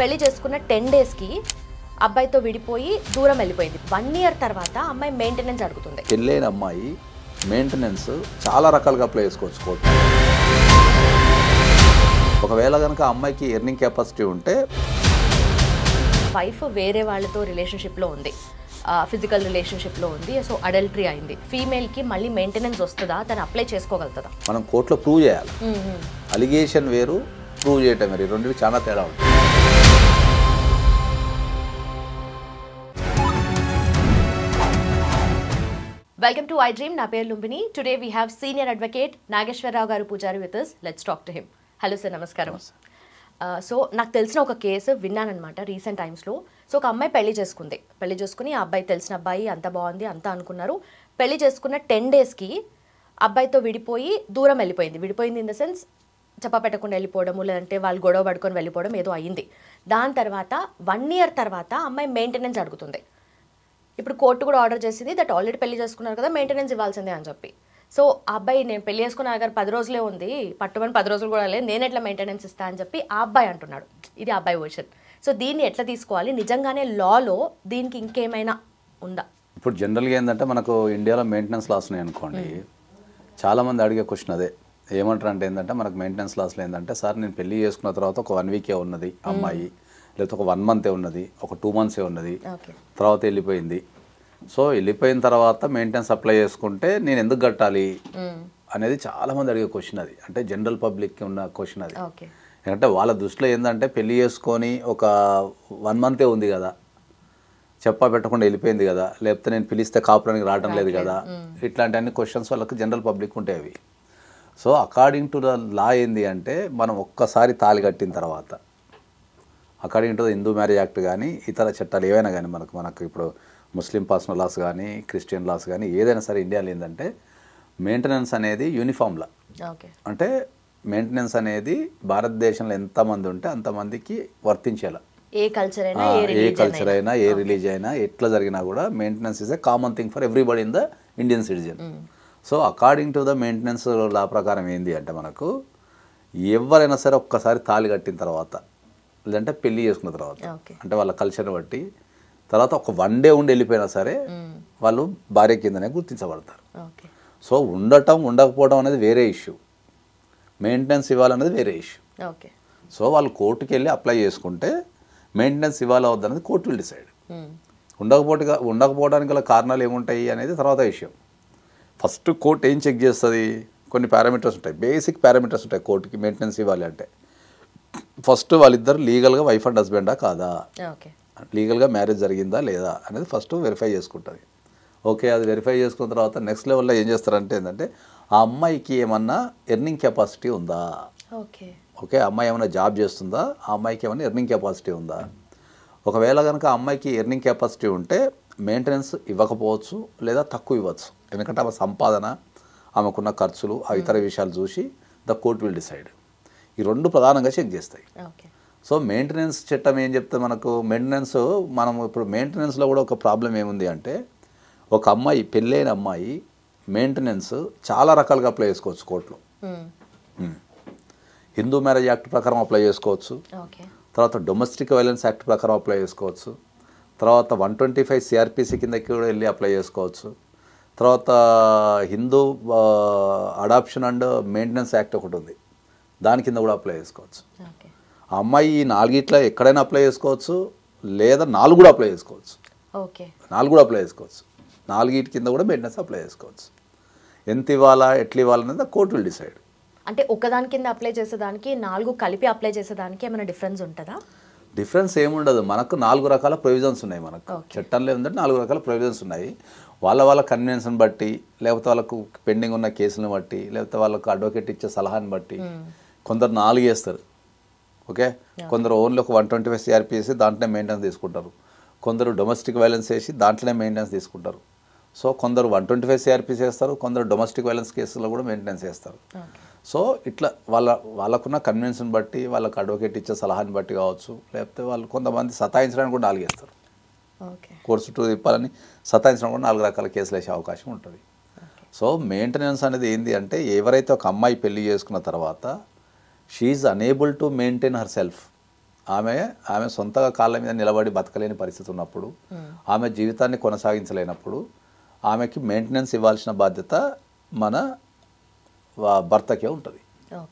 పెళ్లి చేసుకున్న 10 డేస్కి అబ్బాయితో విడిపోయి దూరం వెళ్ళిపోయింది. 1 ఇయర్ తర్వాత అమ్మాయి మెయింటెనెన్స్ అడుగుతుంది. పెళ్ళైన అమ్మాయి మెయింటెనెన్స్ చాలా రకాలుగా అప్లై చేసుకోవచ్చు కోర్టు. ఒకవేళ కనుక అమ్మాయికి ఎర్నింగ్ కెపాసిటీ ఉంటే, వైఫ్ వేరే వాళ్ళతో రిలేషన్షిప్లో ఉంది, ఫిజికల్ రిలేషన్షిప్లో ఉంది, సో అడల్టరీ అయింది, ఫీమేల్కి మళ్ళీ మెయింటెనెన్స్ వస్తుందా, తను అప్లై చేసుకోగలుగుతుందా? మనం కోర్టులో ప్రూవ్ చేయాలి. అలిగేషన్ వేరు, ప్రూవ్ చేయటం వేరు, రెండింటికి చాలా తేడా ఉంటుంది. Welcome to iDream. నా పేరు Lumbini. Today we have senior advocate Nageswararao గారు పూజారి with us. Let's talk to him. Hello sir, నమస్కారం. సో నాకు తెలిసిన ఒక కేసు విన్నానమాట రీసెంట్ టైమ్స్లో. సో ఒక అమ్మాయి పెళ్లి చేసుకుని ఆ అబ్బాయి తెలిసిన అబ్బాయి, అంత బాగుంది అంతా అనుకున్నారు. పెళ్లి చేసుకున్న 10 డేస్కి అబ్బాయితో విడిపోయి దూరం వెళ్ళిపోయింది ఇన్ ద సెన్స్ చెప్పా పెట్టకుండా వెళ్ళిపోవడము, లేదంటే వాళ్ళు గొడవ పడుకొని వెళ్ళిపోవడం ఏదో అయ్యింది. దాని తర్వాత 1 ఇయర్ తర్వాత అమ్మాయి మెయింటెనెన్స్ అడుగుతుంది. ఇప్పుడు కోర్టు కూడా ఆర్డర్ చేసింది దట్ ఆల్రెడీ పెళ్లి చేసుకున్నారు కదా, మెయింటెనెన్స్ ఇవ్వాల్సిందే అని చెప్పి. సో ఆ అబ్బాయి, నేను పెళ్లి చేసుకున్న దగ్గర 10 రోజులే ఉంది, పట్టుమని 10 రోజులు కూడా లేదు, నేను ఎట్లా మెయింటెనెన్స్ ఇస్తా అని చెప్పి ఆ అబ్బాయి అంటున్నాడు. ఇది ఆ అబ్బాయి వర్షన్. సో దీన్ని ఎట్లా తీసుకోవాలి? నిజంగానే లాలో దీనికి ఇంకేమైనా ఉందా? ఇప్పుడు జనరల్గా ఏంటంటే మనకు ఇండియాలో మెయింటెనెన్స్ లాస్ ఉన్నాయి అనుకోండి. చాలామంది అడిగే క్వశ్చన్ అదే. ఏమంటారు అంటే ఏంటంటే మనకు మెయింటెనెన్స్ లాస్లో ఏంటంటే, సార్ నేను పెళ్లి చేసుకున్న తర్వాత ఒక 1 వీకే ఉన్నది అమ్మాయి, లేకపోతే ఒక 1 మంతే ఉన్నది, ఒక 2 మంత్సే ఉన్నది, తర్వాత వెళ్ళిపోయింది. సో వెళ్ళిపోయిన తర్వాత మెయింటెనెన్స్ అప్లై చేసుకుంటే నేను ఎందుకు కట్టాలి అనేది చాలామంది అడిగే క్వశ్చన్ అది. అంటే జనరల్ పబ్లిక్కి ఉన్న క్వశ్చన్ అది. ఎందుకంటే వాళ్ళ దృష్టిలో ఏంటంటే పెళ్లి చేసుకొని ఒక 1 మంతే ఉంది కదా, చెప్పా పెట్టకుండా వెళ్ళిపోయింది కదా, లేకపోతే నేను పిలిస్తే కాపురానికి రావడం లేదు కదా, ఇట్లాంటి అన్ని క్వశ్చన్స్ వాళ్ళకి జనరల్ పబ్లిక్ ఉంటాయి అవి. So according to the law ఏంది అంటే, మనం ఒక్కసారి తాళి కట్టిన తర్వాత according to the Hindu marriage act కానీ ఇతర చట్టాలు ఏవైనా కానీ మనకు ఇప్పుడు ముస్లిం పర్సనల్ లాస్ కానీ క్రిస్టియన్ లాస్ కానీ ఏదైనా సరే ఇండియాలో ఏంటంటే మెయింటెనెన్స్ అనేది యూనిఫామ్ లా. అంటే మెయింటెనెన్స్ అనేది భారతదేశంలో ఎంతమంది ఉంటే అంతమందికి వర్తించేలా. ఏ కల్చర్ అయినా ఏ రిలీజియన్ అయినా ఎట్లా జరిగినా కూడా maintenance is a common thing for everybody in the Indian citizen. So according to the maintenance law ప్రకారం ఏంది అంటే, మనకు ఎవరైనా సరే ఒక్కసారి తాళి కట్టిన తర్వాత, లేదంటే పెళ్లి చేసుకున్న తర్వాత, అంటే వాళ్ళ కల్చర్ని బట్టి తర్వాత ఒక 1 డే ఉండి వెళ్ళిపోయినా సరే వాళ్ళు భార్య కిందనే గుర్తించబడతారు. సో ఉండకపోవడం అనేది వేరే ఇష్యూ, మెయింటెనెన్స్ ఇవ్వాలనేది వేరే ఇష్యూ. సో వాళ్ళు కోర్టుకి వెళ్ళి అప్లై చేసుకుంటే మెయింటెనెన్స్ ఇవ్వాలా వద్దనేది కోర్టు విల్ డిసైడ్. ఉండకపోవడానికి గల కారణాలు ఏముంటాయి అనేది తర్వాత విషయం. ఫస్ట్ కోర్టు ఏం చెక్ చేస్తుంది? కొన్ని పారామీటర్స్ ఉంటాయి, బేసిక్ పారామీటర్స్ ఉంటాయి కోర్టుకి మెయింటెనెన్స్ ఇవ్వాలి అంటే. ఫస్ట్ వాళ్ళిద్దరు లీగల్గా వైఫ్ అండ్ హస్బెండా కాదా, లీగల్గా మ్యారేజ్ జరిగిందా లేదా అనేది ఫస్ట్ వెరిఫై చేసుకుంటుంది. ఓకే, అది వెరిఫై చేసుకున్న తర్వాత నెక్స్ట్ లెవెల్లో ఏం చేస్తారంటే ఏంటంటే, ఆ అమ్మాయికి ఏమన్నా ఎర్నింగ్ కెపాసిటీ ఉందా, ఓకే అమ్మాయి ఏమైనా జాబ్ చేస్తుందా, ఆ అమ్మాయికి ఏమైనా ఎర్నింగ్ కెపాసిటీ ఉందా. ఒకవేళ కనుక ఆ అమ్మాయికి ఎర్నింగ్ కెపాసిటీ ఉంటే మెయింటెనెన్స్ ఇవ్వకపోవచ్చు లేదా తక్కువ ఇవ్వచ్చు. ఎందుకంటే ఆమె సంపాదన, ఆమెకున్న ఖర్చులు, ఆ ఇతర విషయాలు చూసి ద కోర్ట్ విల్ డిసైడ్. ఈ 2 ప్రధానంగా చెక్ చేస్తాయి. సో మెయింటెనెన్స్ చట్టం ఏం చెప్తే మనకు మెయింటెనెన్స్, మనం ఇప్పుడు మెయింటెనెన్స్లో కూడా ఒక ప్రాబ్లం ఏముంది అంటే, ఒక అమ్మాయి పెళ్ళైన అమ్మాయి మెయింటెనెన్స్ చాలా రకాలుగా అప్లై చేసుకోవచ్చు కోర్టులో. హిందూ మ్యారేజ్ యాక్ట్ ప్రకారం అప్లై చేసుకోవచ్చు, తర్వాత డొమెస్టిక్ వైలెన్స్ యాక్ట్ ప్రకారం అప్లై చేసుకోవచ్చు, తర్వాత 125 సిఆర్పిసి కిందకి కూడా వెళ్ళి అప్లై చేసుకోవచ్చు, తర్వాత Hindu adoption and maintenance act ఒకటి ఉంది, దాని కింద కూడా అప్లై చేసుకోవచ్చు. ఆ అమ్మాయి ఈ 4 ఎక్కడైనా అప్లై చేసుకోవచ్చు, లేదా 4 కూడా అప్లై చేసుకోవచ్చు. 4 కూడా అప్లై చేసుకోవచ్చు. 4 కింద కూడా మెయింటెనెన్స్ అప్లై చేసుకోవచ్చు. ఎంత ఇవ్వాలా, ఎట్లా ఇవ్వాలనేది కోర్టు విల్ డిసైడ్. అంటే ఒకదాని కింద అప్లై చేసేదానికి 4 కలిపి అప్లై చేసేదానికి ఏమైనా డిఫరెన్స్ ఉంటుందా? డిఫరెన్స్ ఏముండదు. మనకు 4 రకాల ప్రొవిజన్స్ ఉన్నాయి. మనకు చట్టంలో ఏంటంటే 4 రకాల ప్రొవిజన్స్ ఉన్నాయి. వాళ్ళ కన్వీనియన్స్ని బట్టి, లేకపోతే వాళ్ళకు పెండింగ్ ఉన్న కేసులను బట్టి, లేకపోతే వాళ్ళకు అడ్వకేట్ ఇచ్చే సలహాని బట్టి కొందరు 4 చేస్తారు. ఓకే, కొందరు ఓన్లీ ఒక 125 సిఆర్పిసి దాంట్లోనే మెయింటెనెన్స్ తీసుకుంటారు, కొందరు డొమెస్టిక్ వైలెన్స్ వేసి దాంట్లోనే మెయింటెనెన్స్ తీసుకుంటారు. సో కొందరు 125 సిఆర్పిసి వేస్తారు, కొందరు డొమెస్టిక్ వైలెన్స్ కేసులో కూడా మెయింటెనెన్స్ వేస్తారు. సో ఇట్లా వాళ్ళకున్న కన్వీనియన్స్ని బట్టి, వాళ్ళకు అడ్వకేట్ ఇచ్చే సలహాని బట్టి కావచ్చు, లేకపోతే వాళ్ళు కొంతమంది సతాయించడానికి కూడా 4 వేస్తారు. కోర్టు చుట్టూ తిప్పాలని సతాయించడం కూడా 4 రకాల కేసులు వేసే అవకాశం ఉంటుంది. సో మెయింటెనెన్స్ అనేది ఏంటి అంటే, ఎవరైతే ఒక అమ్మాయి పెళ్లి చేసుకున్న తర్వాత she is unable to maintain her self, ఆమె సొంతగా కాళ్ళ మీద నిలబడి బతకలేని పరిస్థితి ఉన్నప్పుడు, ఆమె జీవితాన్ని కొనసాగించలేనప్పుడు ఆమెకి మెయింటెనెన్స్ ఇవ్వాల్సిన బాధ్యత మన భర్తకే ఉంటుంది.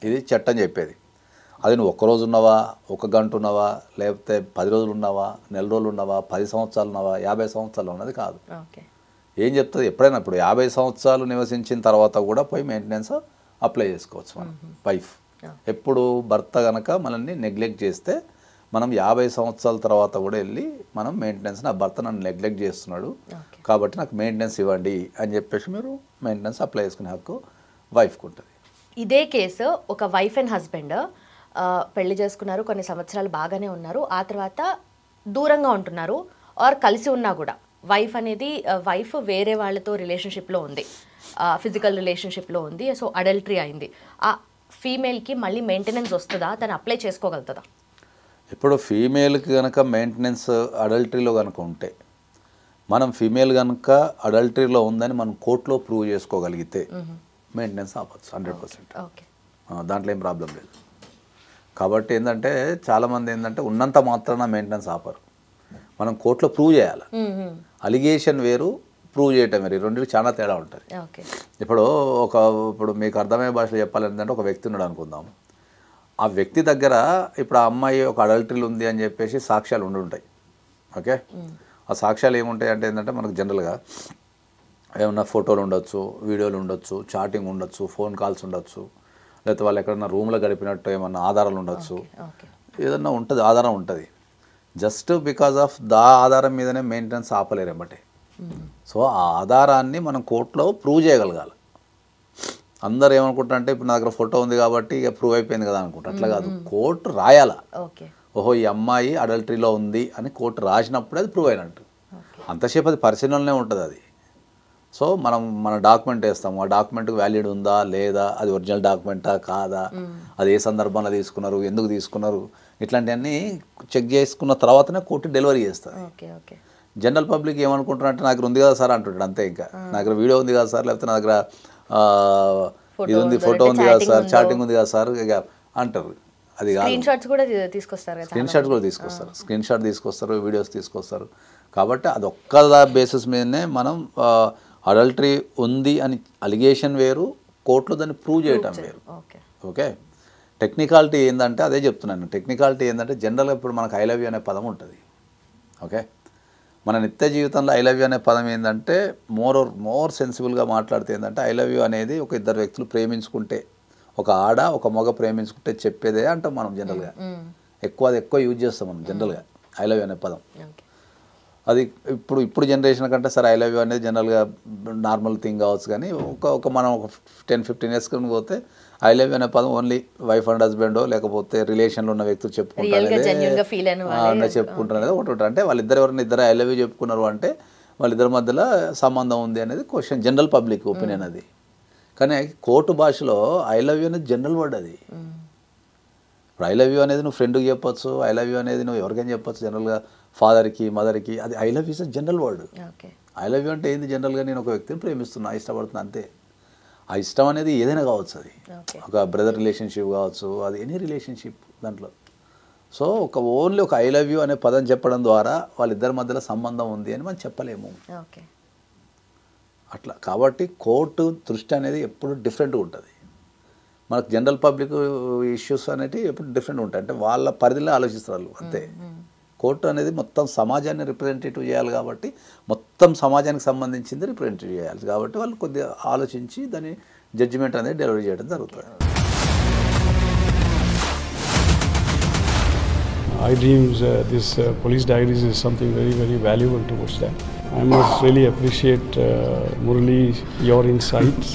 ఇది చట్టం చెప్పేది. అది నువ్వు ఒక్కరోజు ఉన్నావా, ఒక గంట ఉన్నావా, లేకపోతే 10 రోజులు ఉన్నావా, నెల రోజులు ఉన్నావా, 10 సంవత్సరాలు ఉన్నావా, 50 సంవత్సరాలు ఉన్నది కాదు. ఏం చెప్తుంది, ఎప్పుడైనా ఇప్పుడు 50 సంవత్సరాలు నివసించిన తర్వాత కూడా పోయి మెయింటెనెన్స్ అప్లై చేసుకోవచ్చు మనం వైఫ్. ఎప్పుడు భర్త కనుక మనల్ని నెగ్లెక్ట్ చేస్తే మనం 50 సంవత్సరాల తర్వాత కూడా వెళ్ళి మనం మెయింటెనెన్స్, నా భర్త నన్ను నెగ్లెక్ట్ చేస్తున్నాడు కాబట్టి నాకు మెయింటెనెన్స్ ఇవ్వండి అని చెప్పేసి మీరు మెయింటెనెన్స్ అప్లై చేసుకునే హక్కు వైఫ్కి ఉంటుంది. ఇదే కేసు ఒక వైఫ్ అండ్ హస్బెండ్ పెళ్లి చేసుకున్నారు, కొన్ని సంవత్సరాలు బాగానే ఉన్నారు, ఆ తర్వాత దూరంగా ఉంటున్నారు ఆర్ కలిసి ఉన్నా కూడా వైఫ్ వేరే వాళ్ళతో రిలేషన్షిప్లో ఉంది, ఫిజికల్ రిలేషన్షిప్లో ఉంది, సో అడల్టరీ అయింది. ఆ ఫీమేల్కి మళ్ళీ మెయింటెనెన్స్ వస్తుందా, తను అప్లై చేసుకోగలుగుతుందా? ఇప్పుడు ఫీమేల్కి కనుక మెయింటెనెన్స్ అడల్టరీలో కనుక ఉంటే, మనం ఫీమేల్ కనుక అడల్టరీలో ఉందని మనం కోర్టులో ప్రూవ్ చేసుకోగలిగితే మెయింటెనెన్స్ ఆపచ్చు 100%. దాంట్లో ఏం ప్రాబ్లం లేదు. కాబట్టి ఏంటంటే చాలామంది ఏంటంటే ఉన్నంత మాత్రాన మెయింటెనెన్స్ ఆపరు, మనం కోర్టులో ప్రూవ్ చేయాలి. అలిగేషన్ వేరు, ప్రూవ్ చేయటం వేరు, రెండింటికి చాలా తేడా ఉంటుంది. ఇప్పుడు మీకు అర్థమయ్యే భాషలో చెప్పాలంటే ఒక వ్యక్తి ఉన్నాడు అనుకుందాం. ఆ వ్యక్తి దగ్గర ఇప్పుడు ఆ అమ్మాయి ఒక అడల్టరీలు ఉంది అని చెప్పేసి సాక్ష్యాలు ఉండుంటాయి. ఓకే, ఆ సాక్ష్యాలు ఏముంటాయి అంటే ఏంటంటే మనకు జనరల్గా ఏమన్నా ఫోటోలు ఉండొచ్చు, వీడియోలు ఉండొచ్చు, చాటింగ్ ఉండొచ్చు, ఫోన్ కాల్స్ ఉండొచ్చు, లేకపోతే వాళ్ళు ఎక్కడన్నా రూమ్లో గడిపినట్టు ఏమన్నా ఆధారాలు ఉండొచ్చు, ఏదన్నా ఉంటుంది, ఆధారం ఉంటుంది. జస్ట్ బికాజ్ ఆఫ్ ఆధారం మీదనే మెయింటెనెన్స్ ఆపలేరు ఎమ్మటే. సో ఆ ఆధారాన్ని మనం కోర్టులో ప్రూవ్ చేయగలగాలి. అందరు ఏమనుకుంటారంటే ఇప్పుడు నా దగ్గర ఫోటో ఉంది కాబట్టి ఇక ప్రూవ్ అయిపోయింది కదా అనుకుంటారు. అట్లా కాదు, కోర్టు రాయాలా, ఓహో ఈ అమ్మాయి అడల్టరీలో ఉంది అని కోర్టు రాసినప్పుడే అది ప్రూవ్ అయినట్టు. అంతసేపు అది పరిశీలనలోనే ఉంటుంది అది. సో మన డాక్యుమెంట్ వేస్తాము, ఆ డాక్యుమెంట్కి వ్యాలిడ్ ఉందా లేదా, అది ఒరిజినల్ డాక్యుమెంటా కాదా, అది ఏ సందర్భంలో తీసుకున్నారు, ఎందుకు తీసుకున్నారు, ఇట్లాంటివన్నీ చెక్ చేసుకున్న తర్వాతనే కోర్టు డెలివరీ చేస్తుంది. జనరల్ పబ్లిక్ ఏమనుకుంటున్నారంటే నా దగ్గర ఉంది కదా సార్ అంటుంటాడు, అంతే. ఇంకా నా దగ్గర వీడియో ఉంది కదా సార్, లేకపోతే నా దగ్గర ఇది ఉంది, ఫోటో ఉంది కదా సార్, చాటింగ్ ఉంది కదా సార్ ఇక అంటారు. అది కాదు, స్క్రీన్ షాట్ కూడా తీసుకొస్తారు, స్క్రీన్ షాట్ తీసుకొస్తారు, వీడియోస్ తీసుకొస్తారు. కాబట్టి అది ఒక్క బేసిస్ మీదనే మనం అడల్టరీ ఉంది అని అలిగేషన్ వేరు, కోర్టులో దాన్ని ప్రూవ్ చేయటం వేరు. ఓకే, టెక్నికాలిటీ ఏంటంటే అదే చెప్తున్నాను. టెక్నికాలిటీ ఏంటంటే జనరల్గా ఇప్పుడు మనకు ఐ లవ్ యూ అనే పదం ఉంటుంది. ఓకే, మన నిత్య జీవితంలో ఐ లవ్ యూ అనే పదం ఏంటంటే మోర్ సెన్సిబుల్గా మాట్లాడితే ఏంటంటే ఐ లవ్ యూ అనేది ఒక ఇద్దరు వ్యక్తులు ప్రేమించుకుంటే, ఒక ఆడ ఒక మగ ప్రేమించుకుంటే చెప్పేదే అంటాం మనం జనరల్గా. ఎక్కువ యూజ్ చేస్తాం మనం జనరల్గా ఐ లవ్ యూ అనే పదం. అది ఇప్పుడు జనరేషన్ కంటే సరే ఐ లవ్ యూ అనేది జనరల్గా నార్మల్ థింగ్ కావచ్చు, కానీ మనం ఒక 10-15 years పోతే ఐ లవ్ యూ అనే పదం ఓన్లీ వైఫ్ అండ్ హస్బెండో లేకపోతే రిలేషన్లో ఉన్న వ్యక్తులు చెప్పుకుంటారు అనేది ఒకటి ఉంటుంది. అంటే వాళ్ళిద్దరు ఎవరైనా ఇద్దరు ఐ లవ్ యూ చెప్పుకున్నారు అంటే వాళ్ళిద్దరి మధ్యలో సంబంధం ఉంది అనేది క్వశ్చన్, జనరల్ పబ్లిక్ ఒపీనియన్ అది. కానీ కోర్టు భాషలో ఐ లవ్ యూ అనేది జనరల్ వర్డ్. అది ఇప్పుడు ఐ లవ్ యూ అనేది నువ్వు ఫ్రెండ్కి చెప్పొచ్చు, ఐ లవ్ యూ అనేది నువ్వు ఎవరికైనా చెప్పొచ్చు, జనరల్గా ఫాదర్కి మదర్కి. అది I love you is general word. I love you అంటే ఏంది, జనరల్గా నేను ఒక వ్యక్తిని ప్రేమిస్తున్నా, ఇష్టపడుతున్నా, అంతే. ఆ ఇష్టం అనేది ఏదైనా కావచ్చు, అది ఒక బ్రదర్ రిలేషన్షిప్ కావచ్చు, అది ఎనీ రిలేషన్షిప్ దాంట్లో. సో ఓన్లీ ఒక ఐ లవ్ యూ అనే పదం చెప్పడం ద్వారా వాళ్ళిద్దరి మధ్యలో సంబంధం ఉంది అని మనం చెప్పలేము అట్లా. కాబట్టి కోర్టు దృష్టి అనేది ఎప్పుడు డిఫరెంట్గా ఉంటుంది. మనకు జనరల్ పబ్లిక్ ఇష్యూస్ అనేవి ఎప్పుడు డిఫరెంట్ ఉంటాయి, అంటే వాళ్ళ పరిధిలో ఆలోచిస్తారు వాళ్ళు, అంతే. కోర్టు అనేది మొత్తం సమాజాన్ని రిప్రజెంటేటివ్ చేయాలి కాబట్టి, మొత్తం సమాజానికి సంబంధించింది రిప్రజెంటేటివ్ చేయాలి కాబట్టి వాళ్ళు కొద్దిగా ఆలోచించి దాని జడ్జిమెంట్ అనేది డెలివరీ చేయడం జరుగుతుంది. I dreams, this police diaries is something very, very valuable towards that. I must really appreciate Murali, your insights.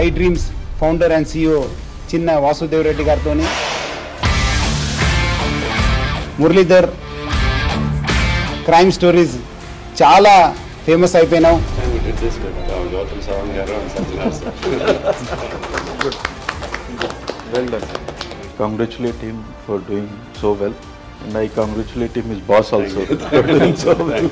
I dreams founder and CEO Chinna Vasudev Reddy gartoni Muralidhar crime stories చాలా famous అయిపోయినావు. Well done. Congratulate him for doing so well, and I congratulate him, his boss also. For doing so well.